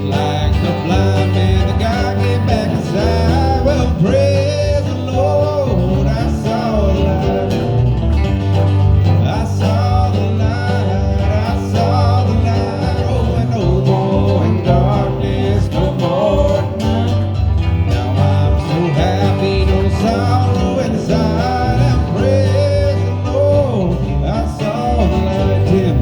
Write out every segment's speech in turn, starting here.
like the blind man, the guy came back inside. Well, praise the Lord, I saw the light. I saw the light, I saw the light. Oh, and no more in darkness, no more at night. Now I'm so happy, no sorrow inside. And praise the Lord, I saw the light, Tim.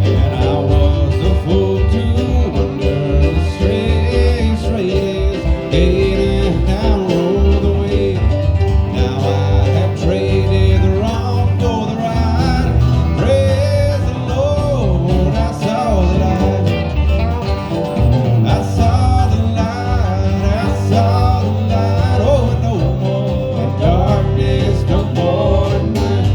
And I was a fool to wonder the straight is gaining down roll the way. Now I have traded the wrong for the right. Praise the Lord, I saw the light. I saw the light, I saw the light. Oh, no more in darkness, no more at night.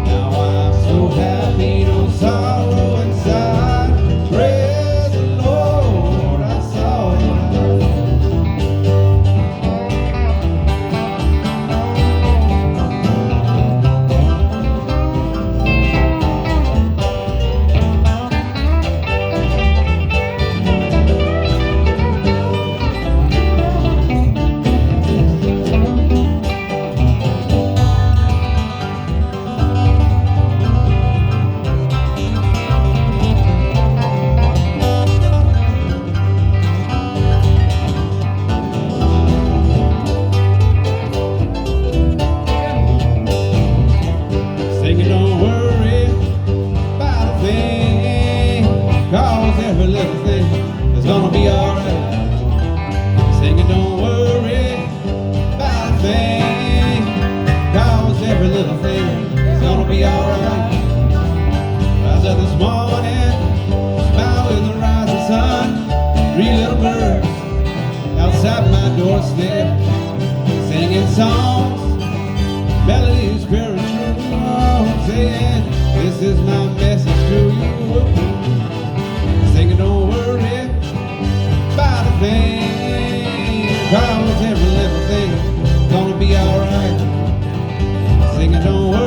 Now I'm so happy, no sorrow inside. Praise the Lord, I saw the light. Singing, don't worry about a thing, 'cause every little thing is gonna be alright. Singing, don't worry about a thing, 'cause every little thing is gonna be alright. Rise up this morning, smile with the rising sun. 3 little birds outside my doorstep, singing songs, melodies very true, saying, this is my message to you. Singing, don't worry about a thing, 'cause every little thing gonna be alright. Singing, don't worry